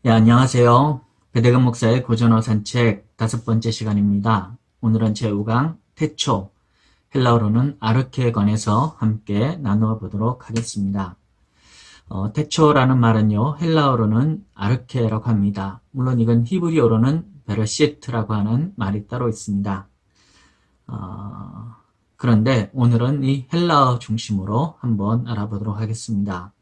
네, 안녕하세요. 배대근 목사의 고전어 산책 5번째 시간입니다. 오늘은 제5강 태초, 헬라어로는 아르케에 관해서 함께 나누어 보도록 하겠습니다. 태초라는 말은요, 헬라어로는 아르케라고 합니다. 물론 이건 히브리어로는 베르시트라고 하는 말이 따로 있습니다. 어, 그런데 오늘은 이 헬라어 중심으로 한번 알아보도록 하겠습니다.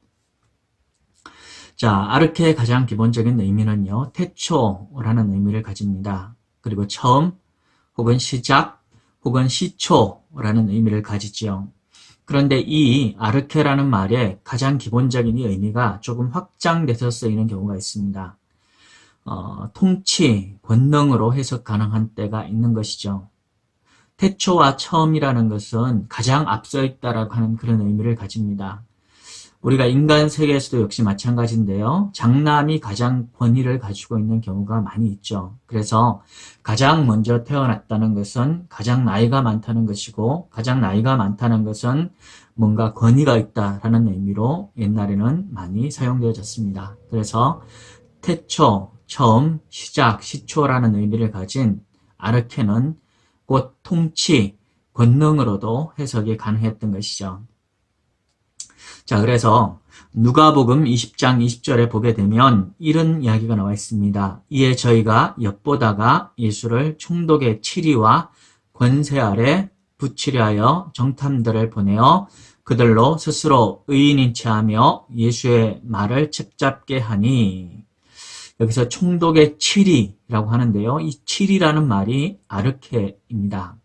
자, 아르케의 가장 기본적인 의미는요, 태초라는 의미를 가집니다. 그리고 처음, 혹은 시작, 혹은 시초라는 의미를 가지지요. 그런데 이 아르케라는 말의 가장 기본적인 이 의미가 조금 확장돼서 쓰이는 경우가 있습니다. 통치, 권능으로 해석 가능한 때가 있는 것이죠. 태초와 처음이라는 것은 가장 앞서 있다라고 하는 그런 의미를 가집니다. 우리가 인간 세계에서도 역시 마찬가지인데요. 장남이 가장 권위를 가지고 있는 경우가 많이 있죠. 그래서 가장 먼저 태어났다는 것은 가장 나이가 많다는 것이고, 가장 나이가 많다는 것은 뭔가 권위가 있다라는 의미로 옛날에는 많이 사용되어졌습니다. 그래서 태초, 처음, 시작, 시초라는 의미를 가진 아르케는 곧 통치, 권능으로도 해석이 가능했던 것이죠. 자, 그래서 누가복음 20장 20절에 보게 되면 이런 이야기가 나와 있습니다. 이에 저희가 엿보다가 예수를 총독의 치리와 권세 아래 붙이려 하여 정탐들을 보내어 그들로 스스로 의인인 체하며 예수의 말을 책잡게 하니, 여기서 총독의 치리라고 하는데요. 이 치리라는 말이 아르케입니다.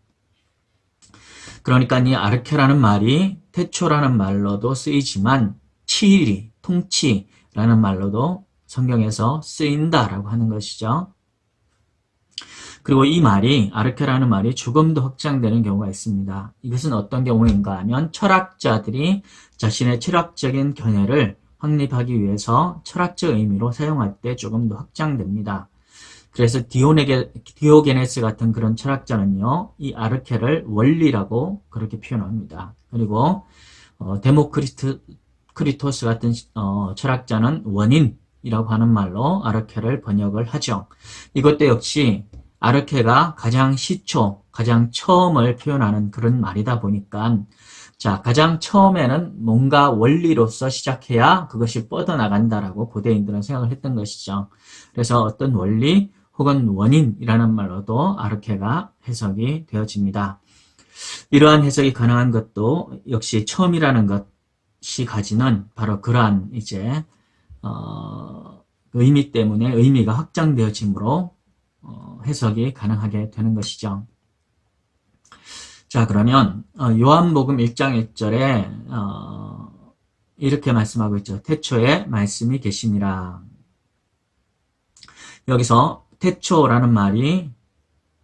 그러니까 이 아르케라는 말이 태초라는 말로도 쓰이지만 치리, 통치라는 말로도 성경에서 쓰인다라고 하는 것이죠. 그리고 이 말이, 아르케라는 말이 조금 더 확장되는 경우가 있습니다. 이것은 어떤 경우인가 하면 철학자들이 자신의 철학적인 견해를 확립하기 위해서 철학적 의미로 사용할 때 조금 더 확장됩니다. 그래서 디오게네스 같은 그런 철학자는요, 이 아르케를 원리라고 그렇게 표현합니다. 그리고 데모크리토스 같은 철학자는 원인이라고 하는 말로 아르케를 번역을 하죠. 이것도 역시 아르케가 가장 시초, 가장 처음을 표현하는 그런 말이다 보니까, 자, 가장 처음에는 뭔가 원리로서 시작해야 그것이 뻗어나간다라고 고대인들은 생각을 했던 것이죠. 그래서 어떤 원리 혹은 원인이라는 말로도 아르케가 해석이 되어집니다. 이러한 해석이 가능한 것도 역시 처음이라는 것이 가지는 바로 그러한 이제 의미 때문에 의미가 확장되어지므로 해석이 가능하게 되는 것이죠. 자, 그러면 요한복음 1장 1절에 이렇게 말씀하고 있죠. 태초에 말씀이 계시니라. 여기서 태초라는 말이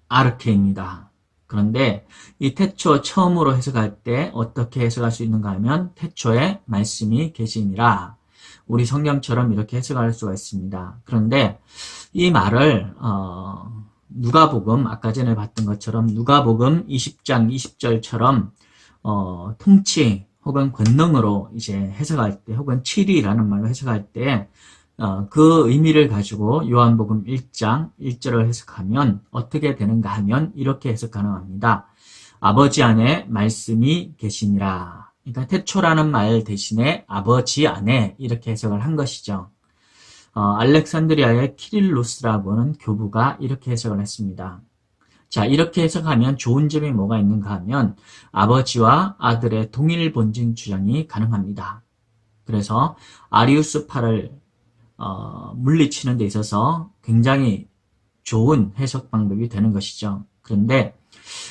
아르케입니다. 그런데 이 태초 처음으로 해석할 때 어떻게 해석할 수 있는가 하면 태초에 말씀이 계시니라. 우리 성경처럼 이렇게 해석할 수가 있습니다. 그런데 이 말을 누가복음, 아까 전에 봤던 것처럼 누가복음 20장 20절처럼 통치 혹은 권능으로 이제 해석할 때, 혹은 치리라는 말로 해석할 때 그 의미를 가지고 요한복음 1장 1절을 해석하면 어떻게 되는가 하면 이렇게 해석 가능합니다. 아버지 안에 말씀이 계시니라. 그러니까 태초라는 말 대신에 아버지 안에 이렇게 해석을 한 것이죠. 알렉산드리아의 키릴루스라고 하는 교부가 이렇게 해석을 했습니다. 자, 이렇게 해석하면 좋은 점이 뭐가 있는가 하면 아버지와 아들의 동일 본질 주장이 가능합니다. 그래서 아리우스파를 물리치는 데 있어서 굉장히 좋은 해석 방법이 되는 것이죠. 그런데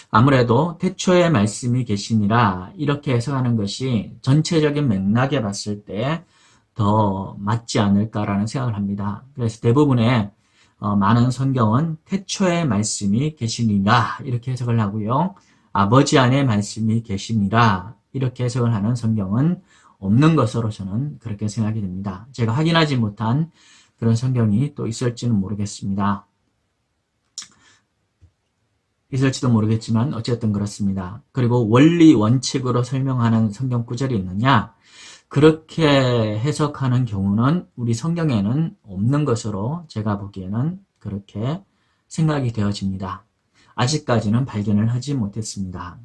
아무래도 태초에 말씀이 계시니라 이렇게 해석하는 것이 전체적인 맥락에 봤을 때 더 맞지 않을까라는 생각을 합니다. 그래서 대부분의 많은 성경은 태초에 말씀이 계시니라 이렇게 해석을 하고요. 아버지 안에 말씀이 계시니라 이렇게 해석을 하는 성경은 없는 것으로 저는 그렇게 생각이 됩니다. 제가 확인하지 못한 그런 성경이 또 있을지는 모르겠습니다. 있을지도 모르겠지만 어쨌든 그렇습니다. 그리고 원리 원칙으로 설명하는 성경 구절이 있느냐? 그렇게 해석하는 경우는 우리 성경에는 없는 것으로 제가 보기에는 그렇게 생각이 되어집니다. 아직까지는 발견을 하지 못했습니다.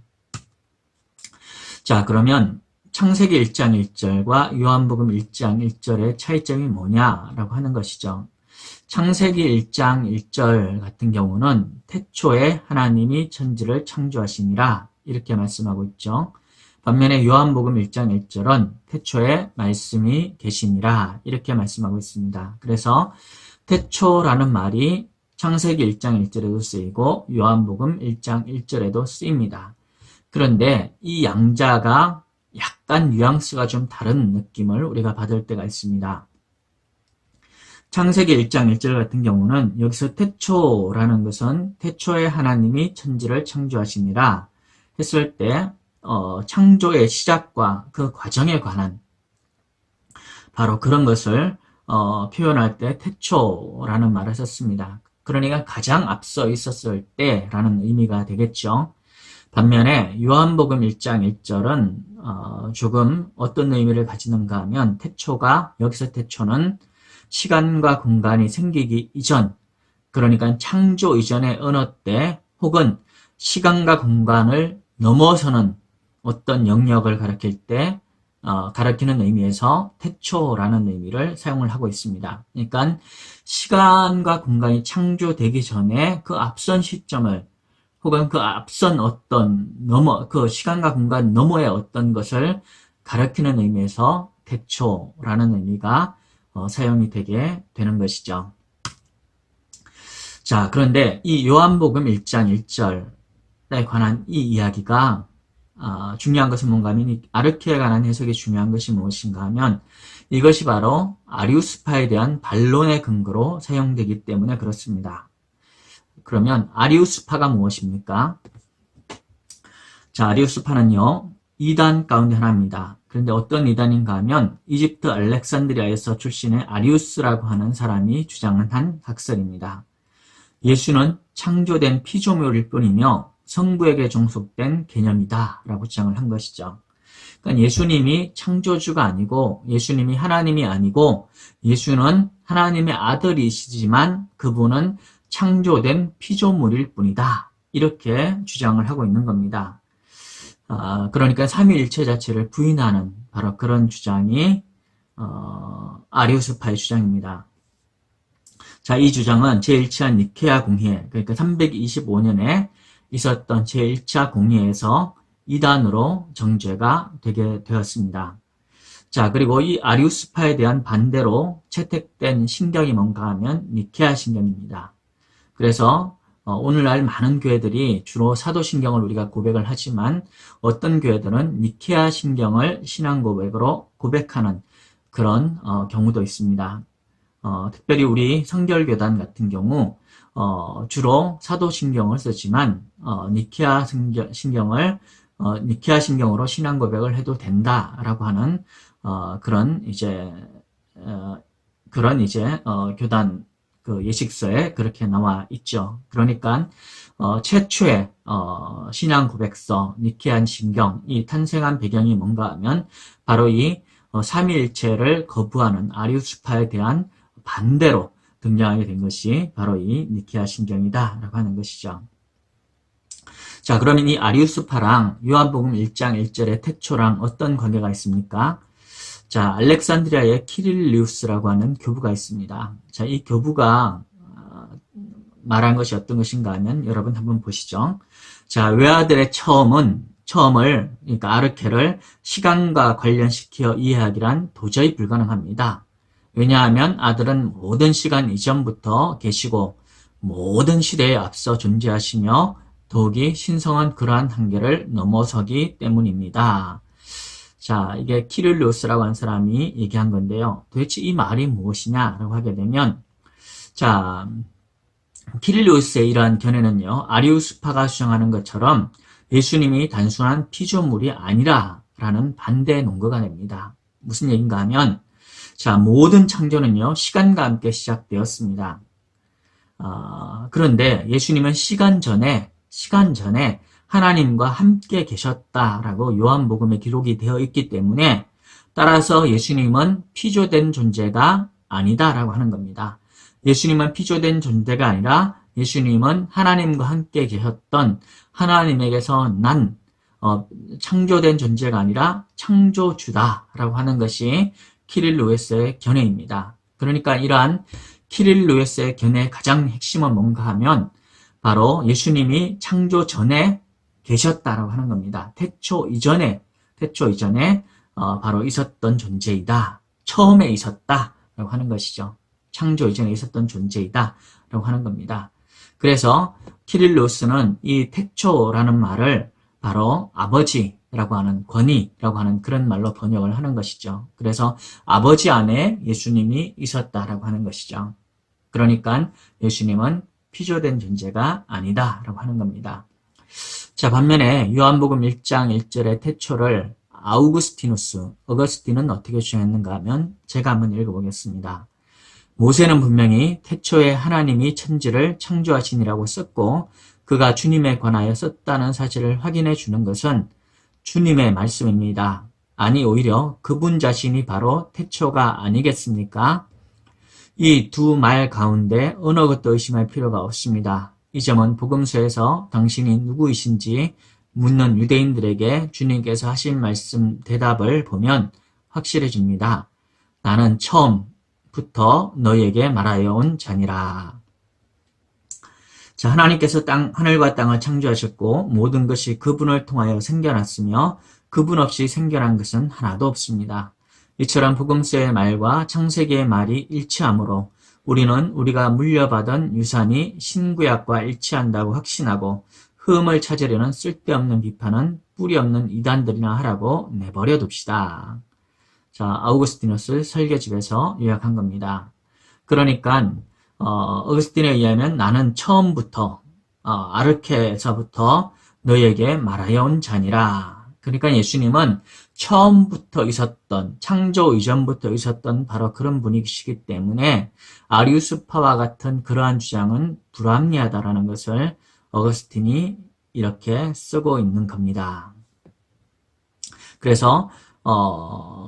자, 그러면 창세기 1장 1절과 요한복음 1장 1절의 차이점이 뭐냐라고 하는 것이죠. 창세기 1장 1절 같은 경우는 태초에 하나님이 천지를 창조하시니라 이렇게 말씀하고 있죠. 반면에 요한복음 1장 1절은 태초에 말씀이 계시니라 이렇게 말씀하고 있습니다. 그래서 태초라는 말이 창세기 1장 1절에도 쓰이고 요한복음 1장 1절에도 쓰입니다. 그런데 이 양자가 약간 뉘앙스가 좀 다른 느낌을 우리가 받을 때가 있습니다. 창세기 1장 1절 같은 경우는 여기서 태초라는 것은 태초에 하나님이 천지를 창조하시니라 했을 때 창조의 시작과 그 과정에 관한 바로 그런 것을 표현할 때 태초라는 말을 썼습니다. 그러니까 가장 앞서 있었을 때라는 의미가 되겠죠. 반면에 요한복음 1장 1절은 조금 어떤 의미를 가지는가 하면 여기서 태초는 시간과 공간이 생기기 이전, 그러니까 창조 이전의 어느 때 혹은 시간과 공간을 넘어서는 어떤 영역을 가리킬 때 가리키는 의미에서 태초라는 의미를 사용을 하고 있습니다. 그러니까 시간과 공간이 창조되기 전에 그 앞선 시점을 혹은 그 앞선 그 시간과 공간 너머의 어떤 것을 가리키는 의미에서 태초라는 의미가 사용이 되게 되는 것이죠. 자, 그런데 이 요한복음 1장 1절에 관한 이 이야기가 중요한 것은 뭔가 하면 이 아르케에 관한 해석이 중요한 것이 무엇인가 하면 이것이 바로 아리우스파에 대한 반론의 근거로 사용되기 때문에 그렇습니다. 그러면 아리우스파가 무엇입니까? 자, 아리우스파는요, 이단 가운데 하나입니다. 그런데 어떤 이단인가 하면 이집트 알렉산드리아에서 출신의 아리우스라고 하는 사람이 주장한 학설입니다. 예수는 창조된 피조물일 뿐이며 성부에게 종속된 개념이다 라고 주장을 한 것이죠. 그러니까 예수님이 창조주가 아니고 예수님이 하나님이 아니고 예수는 하나님의 아들이시지만 그분은 창조된 피조물일 뿐이다. 이렇게 주장을 하고 있는 겁니다. 그러니까 삼위일체 자체를 부인하는 바로 그런 주장이 아리우스파의 주장입니다. 자, 이 주장은 제1차 니케아 공회, 그러니까 325년에 있었던 제1차 공회에서 이단으로 정죄가 되게 되었습니다. 자, 그리고 이 아리우스파에 대한 반대로 채택된 신경이 뭔가 하면 니케아 신경입니다. 그래서 오늘날 많은 교회들이 주로 사도신경을 우리가 고백을 하지만 어떤 교회들은 니케아 신경을 신앙 고백으로 고백하는 그런 경우도 있습니다. 특별히 우리 성결교단 같은 경우 주로 사도신경을 쓰지만 니케아 신경으로 신앙 고백을 해도 된다라고 하는 그런 교단 그 예식서에 그렇게 나와 있죠. 그러니까 최초의 신앙 고백서 니케아 신경 이 탄생한 배경이 뭔가 하면 바로 이 삼위일체를 거부하는 아리우스파에 대한 반대로 등장하게 된 것이 바로 이 니케아 신경이다라고 하는 것이죠. 자, 그러면 이 아리우스파랑 요한복음 1장 1절의 태초랑 어떤 관계가 있습니까? 자, 알렉산드리아의 키릴리우스라고 하는 교부가 있습니다. 자, 이 교부가 말한 것이 어떤 것인가 하면 여러분 한번 보시죠. 자, 외아들의 처음을 그러니까 아르케를 시간과 관련시켜 이해하기란 도저히 불가능합니다. 왜냐하면 아들은 모든 시간 이전부터 계시고 모든 시대에 앞서 존재하시며 더욱이 신성한 그러한 한계를 넘어서기 때문입니다. 자, 이게 키릴리우스라고 하는 사람이 얘기한 건데요. 도대체 이 말이 무엇이냐라고 하게 되면, 자, 키릴리우스의 이러한 견해는요, 아리우스파가 주장하는 것처럼 예수님이 단순한 피조물이 아니라라는 반대 논거가 됩니다. 무슨 얘기인가 하면, 자, 모든 창조는요, 시간과 함께 시작되었습니다. 그런데 예수님은 시간 전에 하나님과 함께 계셨다라고 요한복음에 기록이 되어 있기 때문에 따라서 예수님은 피조된 존재가 아니다라고 하는 겁니다. 예수님은 피조된 존재가 아니라 예수님은 하나님과 함께 계셨던 하나님에게서 난 창조된 존재가 아니라 창조주다라고 하는 것이 키릴 루에스의 견해입니다. 그러니까 이러한 키릴 루에스의 견해의 가장 핵심은 뭔가 하면 바로 예수님이 창조 전에 계셨다라고 하는 겁니다. 태초 이전에 바로 있었던 존재이다. 처음에 있었다라고 하는 것이죠. 창조 이전에 있었던 존재이다라고 하는 겁니다. 그래서 키릴 루에스는 이 태초라는 말을 바로 아버지라고 하는 권위라고 하는 그런 말로 번역을 하는 것이죠. 그래서 아버지 안에 예수님이 있었다라고 하는 것이죠. 그러니까 예수님은 피조된 존재가 아니다라고 하는 겁니다. 자, 반면에 요한복음 1장 1절의 태초를 어거스틴은 어떻게 주장했는가 하면 제가 한번 읽어보겠습니다. 모세는 분명히 태초에 하나님이 천지를 창조하시니라고 썼고 그가 주님에 관하여 썼다는 사실을 확인해 주는 것은 주님의 말씀입니다. 아니 오히려 그분 자신이 바로 태초가 아니겠습니까? 이 두 말 가운데 어느 것도 의심할 필요가 없습니다. 이 점은 복음서에서 당신이 누구이신지 묻는 유대인들에게 주님께서 하신 말씀 대답을 보면 확실해집니다. 나는 처음부터 너희에게 말하여 온 자니라. 자, 하나님께서 하늘과 땅을 창조하셨고 모든 것이 그분을 통하여 생겨났으며 그분 없이 생겨난 것은 하나도 없습니다. 이처럼 복음서의 말과 창세기의 말이 일치하므로 우리는 우리가 물려받은 유산이 신구약과 일치한다고 확신하고 흠을 찾으려는 쓸데없는 비판은 뿌리 없는 이단들이나 하라고 내버려 둡시다. 자, 아우구스티누스 설교집에서 요약한 겁니다. 그러니까 어거스틴에 의하면 나는 처음부터 아르케에서부터 너희에게 말하여 온 자니라. 그러니까 예수님은 처음부터 있었던 창조 이전부터 있었던 바로 그런 분이시기 때문에 아리우스파와 같은 그러한 주장은 불합리하다라는 것을 어거스틴이 이렇게 쓰고 있는 겁니다. 그래서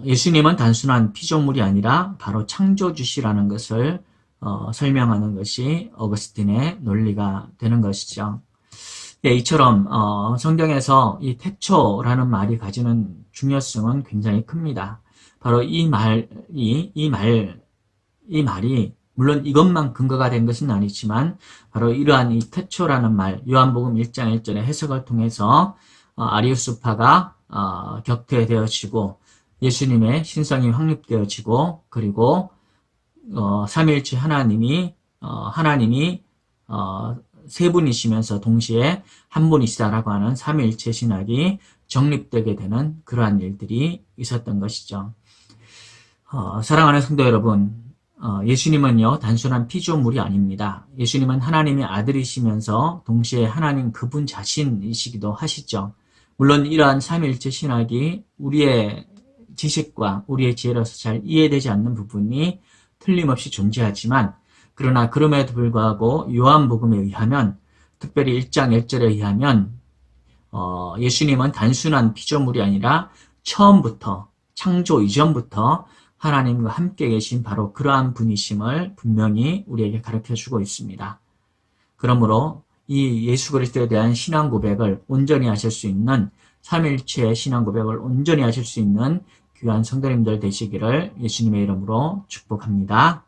예수님은 단순한 피조물이 아니라 바로 창조주시라는 것을 설명하는 것이 어거스틴의 논리가 되는 것이죠. 예, 이처럼 성경에서 이 태초라는 말이 가지는 중요성은 굉장히 큽니다. 바로 이 말이 물론 이것만 근거가 된 것은 아니지만 바로 이러한 이 태초라는 말, 요한복음 1장 1절의 해석을 통해서 아리우스파가 격퇴되어지고 예수님의 신성이 확립되어지고 그리고 삼위일체 하나님이 세 분이시면서 동시에 한 분이시다라고 하는 삼위일체 신학이 정립되게 되는 그러한 일들이 있었던 것이죠. 사랑하는 성도 여러분, 예수님은요 단순한 피조물이 아닙니다. 예수님은 하나님의 아들이시면서 동시에 하나님 그분 자신이시기도 하시죠. 물론 이러한 삼위일체 신학이 우리의 지식과 우리의 지혜로서 잘 이해되지 않는 부분이 틀림없이 존재하지만 그러나 그럼에도 불구하고 요한복음에 의하면 특별히 1장 1절에 의하면 예수님은 단순한 피조물이 아니라 처음부터 창조 이전부터 하나님과 함께 계신 바로 그러한 분이심을 분명히 우리에게 가르쳐주고 있습니다. 그러므로 이 예수 그리스도에 대한 신앙 고백을 온전히 하실 수 있는 삼위일체의 신앙 고백을 온전히 하실 수 있는 귀한 성도님들 되시기를 예수님의 이름으로 축복합니다.